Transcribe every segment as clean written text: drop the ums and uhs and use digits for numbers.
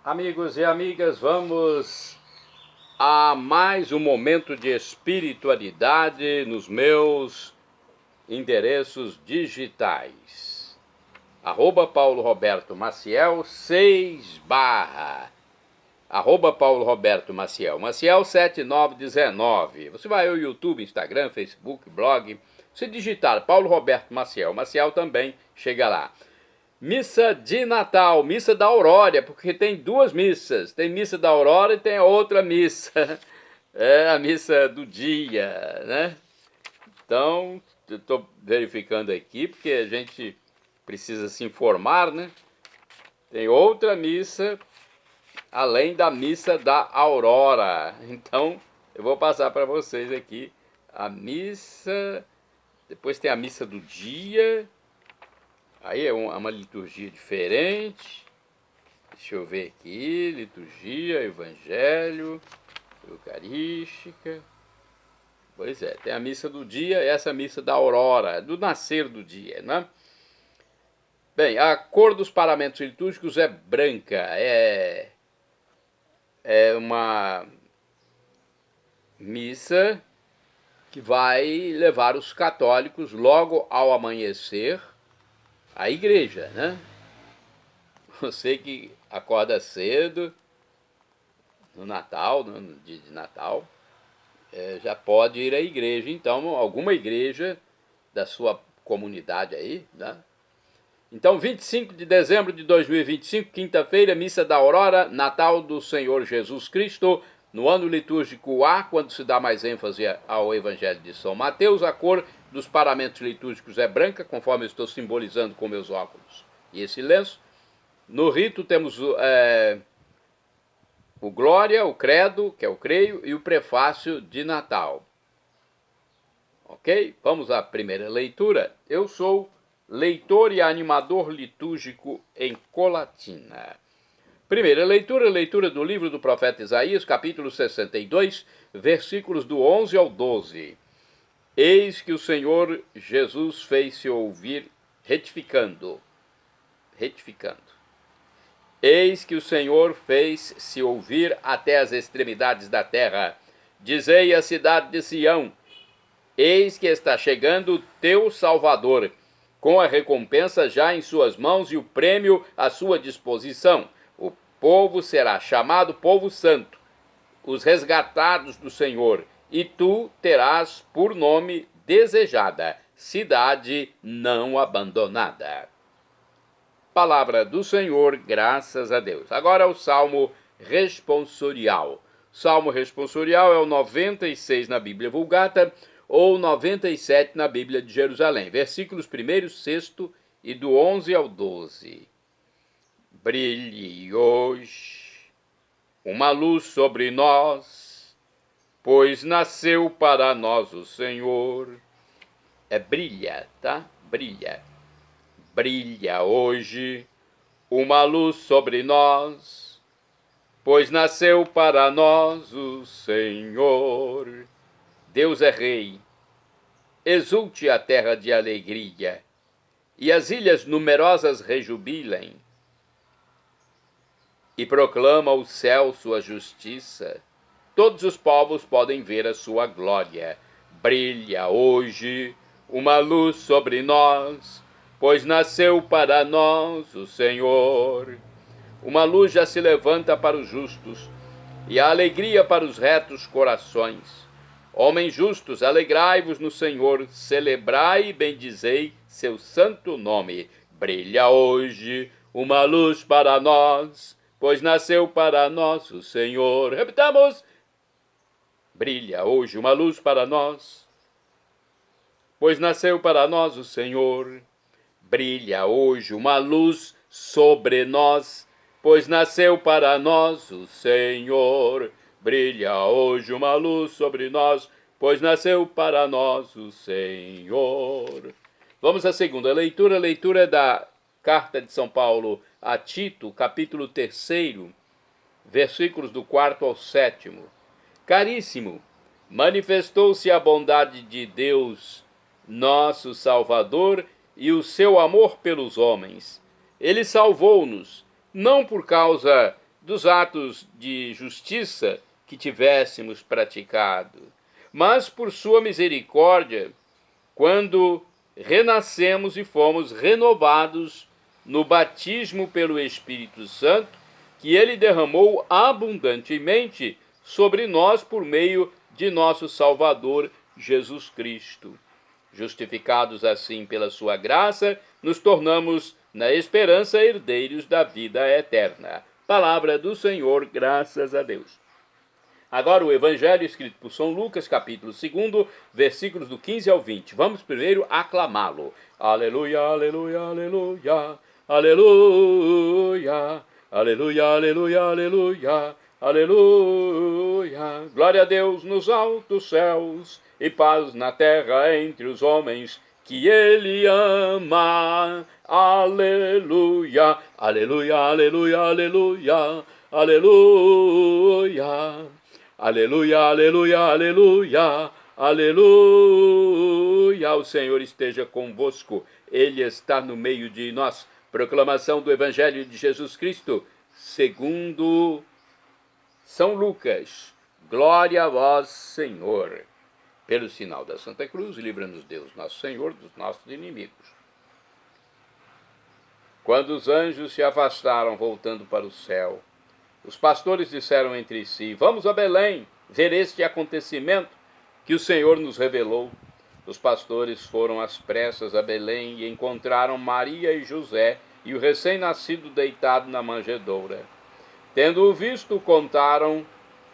Amigos e amigas, vamos a mais um momento de espiritualidade nos meus endereços digitais. @Paulo Roberto Maciel 6 / @Paulo Roberto Maciel 7919. Você vai ao YouTube, Instagram, Facebook, blog. Se digitar Paulo Roberto Maciel também chega lá. Missa de Natal, missa da Aurora, porque tem duas missas. Tem missa da Aurora e tem outra missa. É a missa do dia, né? Então, eu estou verificando aqui, porque a gente precisa se informar, né? Tem outra missa, além da missa da Aurora. Então, eu vou passar para vocês aqui a missa. Depois tem a missa do dia. Aí é uma liturgia diferente. Deixa eu ver aqui. Liturgia, Evangelho, Eucarística. Pois é, tem a missa do dia e essa missa da aurora, do nascer do dia, né? Bem, a cor dos paramentos litúrgicos é branca. É uma missa que vai levar os católicos logo ao amanhecer à igreja, né? Você que acorda cedo no Natal, no dia de Natal, já pode ir à igreja. Então, alguma igreja da sua comunidade aí, né? Então, 25 de dezembro de 2025, quinta-feira, missa da Aurora, Natal do Senhor Jesus Cristo, no ano litúrgico A, quando se dá mais ênfase ao Evangelho de São Mateus. A cor dos paramentos litúrgicos é branca, conforme eu estou simbolizando com meus óculos e esse lenço. No rito temos o Glória, o Credo, que é o Creio, e o Prefácio de Natal. Ok? Vamos à primeira leitura. Eu sou leitor e animador litúrgico em Colatina. Primeira leitura, leitura do livro do profeta Isaías, capítulo 62, versículos do 11 ao 12. Eis que o Senhor Jesus fez-se ouvir, retificando. Eis que o Senhor fez-se ouvir até as extremidades da terra. Dizei à cidade de Sião, eis que está chegando o teu Salvador, com a recompensa já em suas mãos e o prêmio à sua disposição. O povo será chamado povo santo, os resgatados do Senhor, e tu terás por nome desejada, cidade não abandonada. Palavra do Senhor, graças a Deus. Agora o Salmo responsorial. Salmo responsorial é o 96 na Bíblia Vulgata ou 97 na Bíblia de Jerusalém. Versículos 1º, 6º e do 11 ao 12. Brilhe hoje uma luz sobre nós, pois nasceu para nós o Senhor. Brilha, tá? Brilha. Brilha hoje uma luz sobre nós, pois nasceu para nós o Senhor. Deus é Rei, exulte a terra de alegria, e as ilhas numerosas rejubilem, e proclama o céu sua justiça. Todos os povos podem ver a sua glória. Brilha hoje uma luz sobre nós, pois nasceu para nós o Senhor. Uma luz já se levanta para os justos, e a alegria para os retos corações. Homens justos, alegrai-vos no Senhor, celebrai e bendizei seu santo nome. Brilha hoje uma luz para nós, pois nasceu para nós o Senhor. Repitamos: brilha hoje uma luz para nós, pois nasceu para nós o Senhor. Brilha hoje uma luz sobre nós, pois nasceu para nós o Senhor. Brilha hoje uma luz sobre nós, pois nasceu para nós o Senhor. Vamos à segunda leitura, leitura da Carta de São Paulo a Tito, capítulo 3, versículos do 4 ao 7. Caríssimo, manifestou-se a bondade de Deus, nosso Salvador, e o seu amor pelos homens. Ele salvou-nos, não por causa dos atos de justiça que tivéssemos praticado, mas por sua misericórdia, quando renascemos e fomos renovados no batismo pelo Espírito Santo, que ele derramou abundantemente sobre nós por meio de nosso Salvador Jesus Cristo. Justificados assim pela sua graça, nos tornamos, na esperança, herdeiros da vida eterna. Palavra do Senhor, graças a Deus. Agora o Evangelho escrito por São Lucas, capítulo 2, versículos do 15 ao 20. Vamos primeiro aclamá-lo. Aleluia, aleluia, aleluia, aleluia, aleluia, aleluia, aleluia, aleluia. Glória a Deus nos altos céus e paz na terra entre os homens que ele ama. Aleluia, aleluia, aleluia, aleluia, aleluia. Aleluia, aleluia, aleluia, aleluia. O Senhor esteja convosco, Ele está no meio de nós. Proclamação do Evangelho de Jesus Cristo, segundo São Lucas. Glória a vós, Senhor. Pelo sinal da Santa Cruz, livra-nos Deus, nosso Senhor, dos nossos inimigos. Quando os anjos se afastaram, voltando para o céu, os pastores disseram entre si: vamos a Belém ver este acontecimento que o Senhor nos revelou. Os pastores foram às pressas a Belém e encontraram Maria e José e o recém-nascido deitado na manjedoura. Tendo-o visto, contaram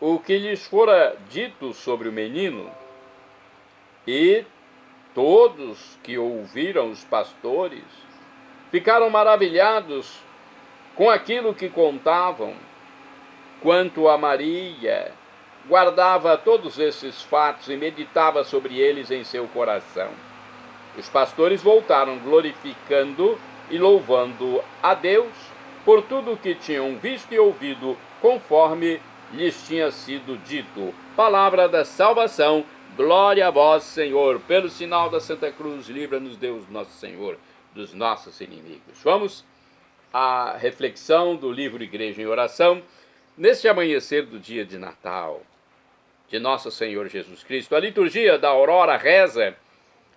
o que lhes fora dito sobre o menino. E todos que ouviram os pastores ficaram maravilhados com aquilo que contavam. Quanto a Maria, guardava todos esses fatos e meditava sobre eles em seu coração. Os pastores voltaram glorificando e louvando a Deus por tudo o que tinham visto e ouvido, conforme lhes tinha sido dito. Palavra da salvação, glória a vós, Senhor. Pelo sinal da Santa Cruz, livra-nos Deus, nosso Senhor, dos nossos inimigos. Vamos à reflexão do livro Igreja em Oração. Neste amanhecer do dia de Natal, de nosso Senhor Jesus Cristo, a liturgia da aurora reza,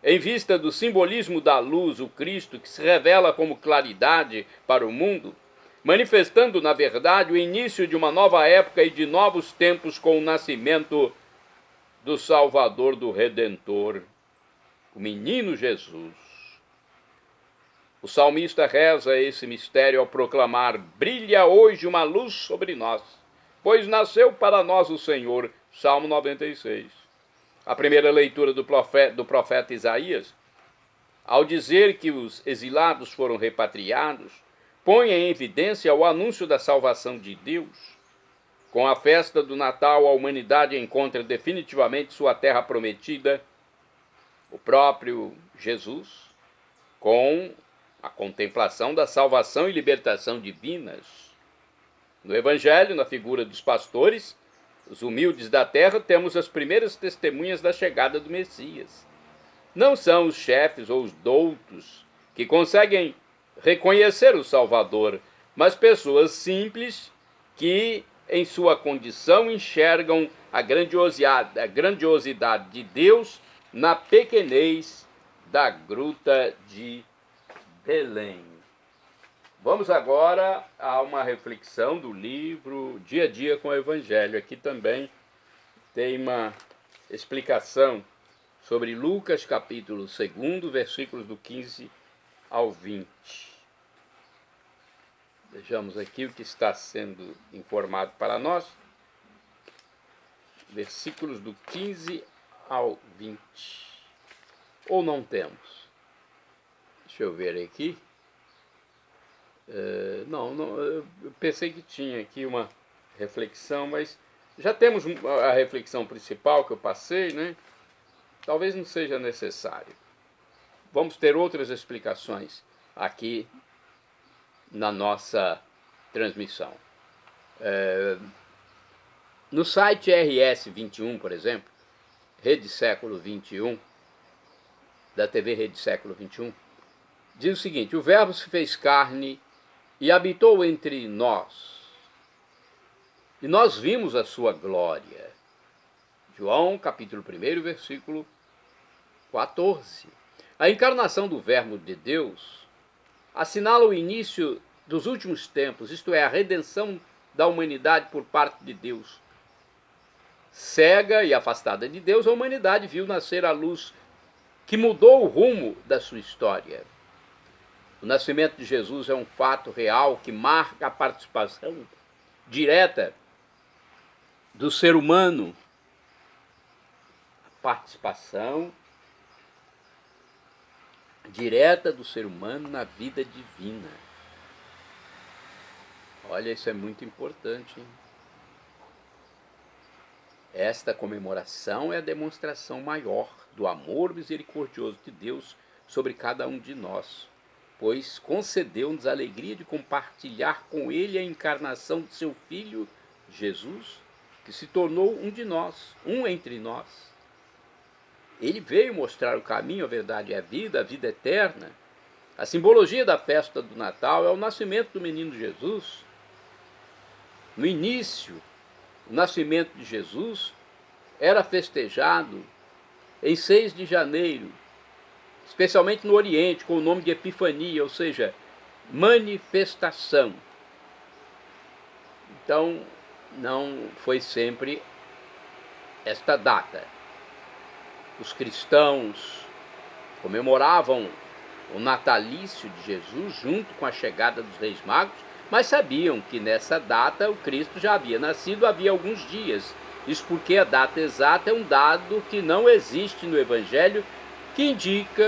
em vista do simbolismo da luz, o Cristo, que se revela como claridade para o mundo, manifestando, na verdade, o início de uma nova época e de novos tempos com o nascimento do Salvador, do Redentor, o menino Jesus. O salmista reza esse mistério ao proclamar: brilha hoje uma luz sobre nós, pois nasceu para nós o Senhor. Salmo 96. A primeira leitura do profeta Isaías, ao dizer que os exilados foram repatriados, põe em evidência o anúncio da salvação de Deus. Com a festa do Natal, a humanidade encontra definitivamente sua terra prometida, o próprio Jesus, com a contemplação da salvação e libertação divinas. No Evangelho, na figura dos pastores, os humildes da terra, temos as primeiras testemunhas da chegada do Messias. Não são os chefes ou os doutos que conseguem reconhecer o Salvador, mas pessoas simples que, em sua condição, enxergam a grandiosidade de Deus na pequenez da gruta de Belém. Vamos agora a uma reflexão do livro Dia a Dia com o Evangelho. Aqui também tem uma explicação sobre Lucas, capítulo 2, versículos do 15 ao 20. Vejamos aqui o que está sendo informado para nós. Versículos do 15 ao 20. Ou não temos? Deixa eu ver aqui. Eu pensei que tinha aqui uma reflexão, mas já temos a reflexão principal que eu passei, né? Talvez não seja necessário. Vamos ter outras explicações aqui na nossa transmissão. No site RS21, por exemplo, Rede Século XXI, da TV Rede Século XXI, diz o seguinte: o Verbo se fez carne e habitou entre nós. e nós vimos a sua glória. João, capítulo 1, versículo 14. A encarnação do Verbo de Deus assinala o início dos últimos tempos, isto é, a redenção da humanidade por parte de Deus. Cega e afastada de Deus, a humanidade viu nascer a luz que mudou o rumo da sua história. O nascimento de Jesus é um fato real que marca a participação direta do ser humano, a participação direta do ser humano na vida divina. Olha, isso é muito importante, hein? Esta comemoração é a demonstração maior do amor misericordioso de Deus sobre cada um de nós, pois concedeu-nos a alegria de compartilhar com Ele a encarnação de seu Filho, Jesus, que se tornou um de nós, um entre nós. Ele veio mostrar o caminho, a verdade e a vida eterna. A simbologia da festa do Natal é o nascimento do menino Jesus. No início, o nascimento de Jesus era festejado em 6 de janeiro, especialmente no Oriente, com o nome de Epifania, ou seja, manifestação. Então, não foi sempre esta data. Os cristãos comemoravam o natalício de Jesus junto com a chegada dos Reis Magos, mas sabiam que nessa data o Cristo já havia nascido havia alguns dias. Isso porque a data exata é um dado que não existe no Evangelho, que indica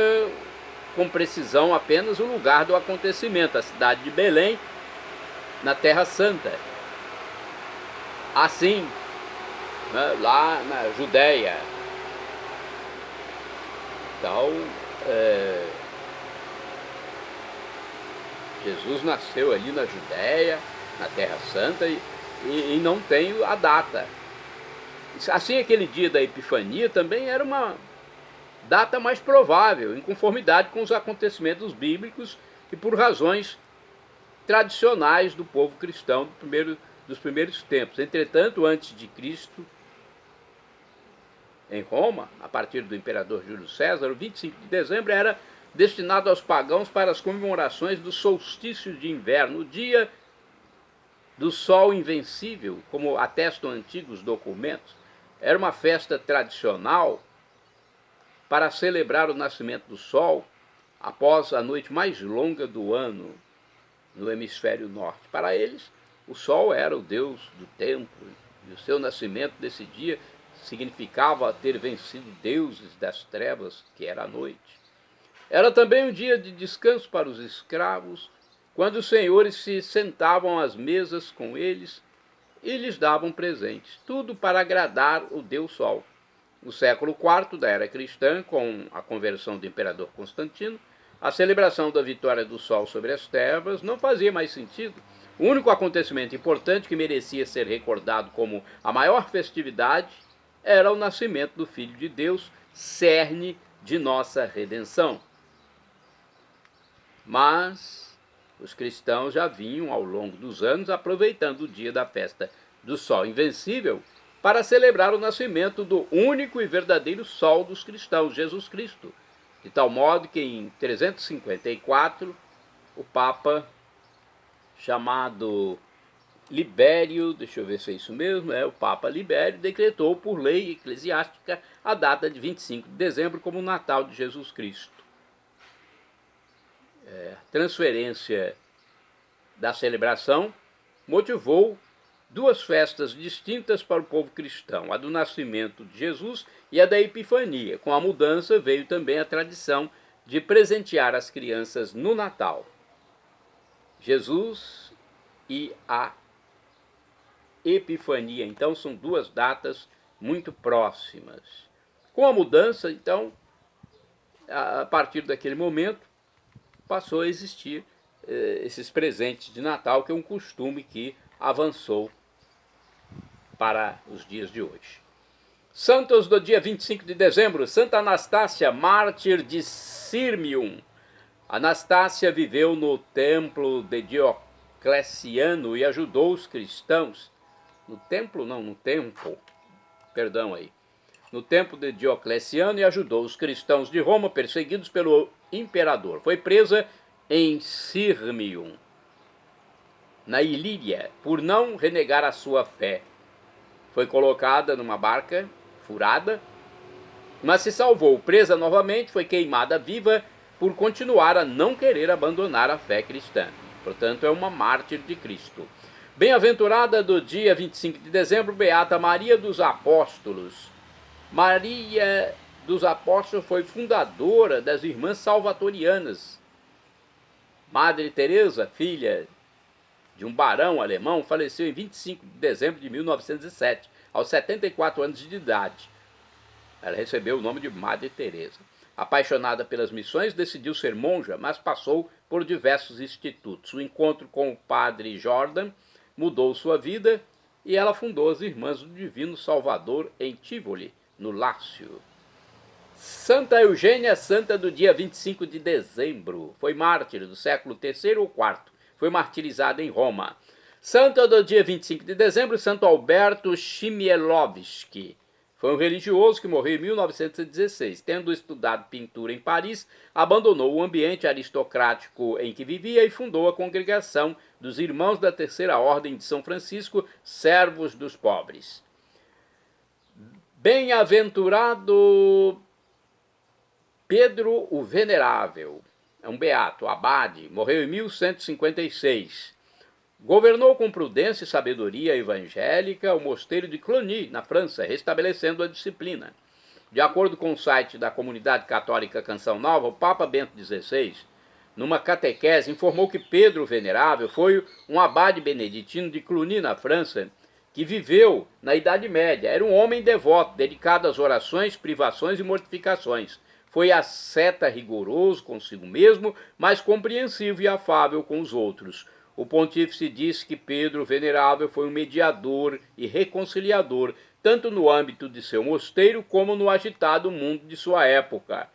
com precisão apenas o lugar do acontecimento, a cidade de Belém, na Terra Santa. Assim, né, lá na Judéia. Então, Jesus nasceu ali na Judéia, na Terra Santa, e não tem a data. Assim, aquele dia da Epifania também era uma data mais provável, em conformidade com os acontecimentos bíblicos e por razões tradicionais do povo cristão dos primeiros tempos. Entretanto, antes de Cristo, em Roma, a partir do imperador Júlio César, o 25 de dezembro era destinado aos pagãos para as comemorações do solstício de inverno, o dia do sol invencível, como atestam antigos documentos. Era uma festa tradicional para celebrar o nascimento do sol após a noite mais longa do ano no hemisfério norte. Para eles, o sol era o deus do tempo, e o seu nascimento desse dia significava ter vencido deuses das trevas, que era a noite. Era também um dia de descanso para os escravos, quando os senhores se sentavam às mesas com eles e lhes davam presentes, tudo para agradar o Deus Sol. No século IV da era cristã, com a conversão do imperador Constantino, a celebração da vitória do Sol sobre as trevas não fazia mais sentido. O único acontecimento importante que merecia ser recordado como a maior festividade era o nascimento do Filho de Deus, cerne de nossa redenção. Mas os cristãos já vinham, ao longo dos anos, aproveitando o dia da festa do Sol Invencível para celebrar o nascimento do único e verdadeiro Sol dos cristãos, Jesus Cristo. De tal modo que em 354, o Papa, chamado Libério, deixa eu ver se é isso mesmo, o Papa Libério, decretou por lei eclesiástica a data de 25 de dezembro como o Natal de Jesus Cristo. A transferência da celebração motivou duas festas distintas para o povo cristão, a do nascimento de Jesus e a da Epifania. Com a mudança veio também a tradição de presentear as crianças no Natal. Jesus e a Epifania, então, são duas datas muito próximas. Com a mudança, então, a partir daquele momento, passou a existir esses presentes de Natal, que é um costume que avançou para os dias de hoje. Santos do dia 25 de dezembro, Santa Anastácia, mártir de Sirmium. Anastácia viveu no templo de Diocleciano e ajudou os cristãos no templo, não, no tempo, perdão aí, no tempo de Diocleciano e ajudou os cristãos de Roma perseguidos pelo imperador. Foi presa em Sirmium, na Ilíria, por não renegar a sua fé. Foi colocada numa barca furada, mas se salvou. Presa novamente, foi queimada viva por continuar a não querer abandonar a fé cristã. Portanto, é uma mártir de Cristo. Bem-aventurada do dia 25 de dezembro, Beata Maria dos Apóstolos. Maria dos Apóstolos foi fundadora das Irmãs Salvatorianas. Madre Teresa, filha de um barão alemão, faleceu em 25 de dezembro de 1907, aos 74 anos de idade. Ela recebeu o nome de Madre Teresa. Apaixonada pelas missões, decidiu ser monja, mas passou por diversos institutos. O encontro com o padre Jordan mudou sua vida e ela fundou as Irmãs do Divino Salvador em Tivoli, no Lácio. Santa Eugênia, santa do dia 25 de dezembro. Foi mártir do século III ou IV. Foi martirizada em Roma. Santa do dia 25 de dezembro, Santo Alberto Chmielowski. Foi um religioso que morreu em 1916. Tendo estudado pintura em Paris, abandonou o ambiente aristocrático em que vivia e fundou a congregação dos Irmãos da Terceira Ordem de São Francisco, Servos dos Pobres. Bem-aventurado Pedro o Venerável, é um beato, abade, morreu em 1156. Governou com prudência e sabedoria evangélica o mosteiro de Cluny, na França, restabelecendo a disciplina. De acordo com o site da comunidade católica Canção Nova, o Papa Bento XVI, numa catequese, informou que Pedro o Venerável foi um abade beneditino de Cluny, na França, que viveu na Idade Média. Era um homem devoto, dedicado às orações, privações e mortificações. Foi asceta rigoroso consigo mesmo, mas compreensivo e afável com os outros. O pontífice disse que Pedro o Venerável foi um mediador e reconciliador, tanto no âmbito de seu mosteiro como no agitado mundo de sua época.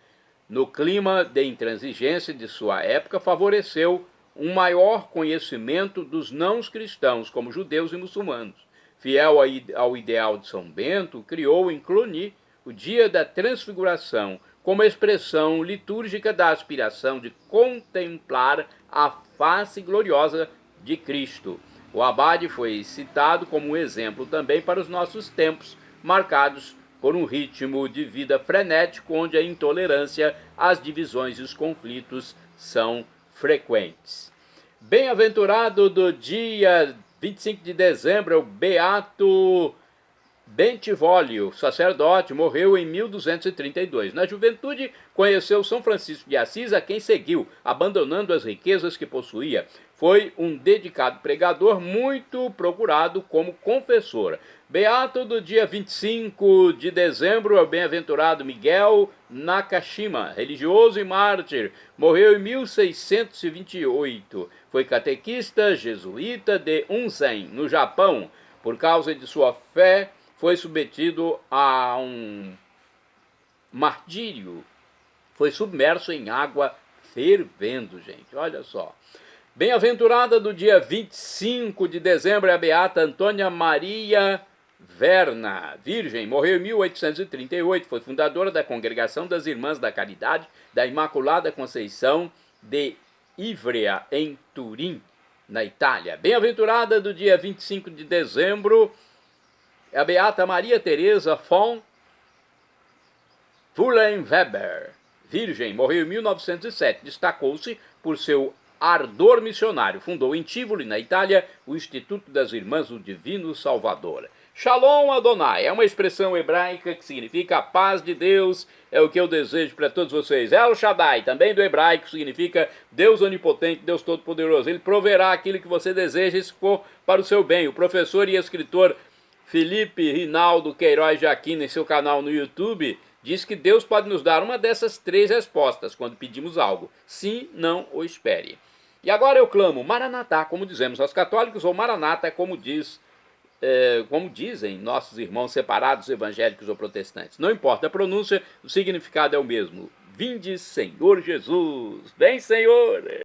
No clima de intransigência de sua época, favoreceu um maior conhecimento dos não-cristãos, como judeus e muçulmanos. Fiel ao ideal de São Bento, criou em Cluny o Dia da Transfiguração, como expressão litúrgica da aspiração de contemplar a face gloriosa de Cristo. O abade foi citado como um exemplo também para os nossos tempos, marcados por um ritmo de vida frenético, onde a intolerância, as divisões e os conflitos são frequentes. Bem-aventurado do dia 25 de dezembro é o Beato Bentivolio, sacerdote, morreu em 1232. Na juventude, conheceu São Francisco de Assis, a quem seguiu, abandonando as riquezas que possuía. Foi um dedicado pregador, muito procurado como confessor. Beato do dia 25 de dezembro é o bem-aventurado Miguel Nakashima, religioso e mártir. Morreu em 1628. Foi catequista jesuíta de Unzen, no Japão. Por causa de sua fé, foi submetido a um martírio, foi submerso em água fervendo, gente, olha só. Bem-aventurada do dia 25 de dezembro é a beata Antônia Maria Verna, virgem, morreu em 1838, foi fundadora da Congregação das Irmãs da Caridade da Imaculada Conceição de Ivrea, em Turim, na Itália. Bem-aventurada do dia 25 de dezembro é a beata Maria Teresa von Fullenweber, virgem, morreu em 1907. Destacou-se por seu ardor missionário. Fundou em Tivoli, na Itália, o Instituto das Irmãs do Divino Salvador. Shalom Adonai é uma expressão hebraica que significa a paz de Deus, é o que eu desejo para todos vocês. El Shaddai, também do hebraico, significa Deus onipotente, Deus todo-poderoso. Ele proverá aquilo que você deseja, se for para o seu bem. O professor e escritor Felipe Rinaldo Queiroz de Aquino, em seu canal no YouTube, diz que Deus pode nos dar uma dessas três respostas quando pedimos algo. Sim, não ou espere. E agora eu clamo, Maranatá, como dizemos nós católicos, ou Maranata, como dizem nossos irmãos separados, evangélicos ou protestantes. Não importa a pronúncia, o significado é o mesmo. Vinde, Senhor Jesus. Vem, Senhor!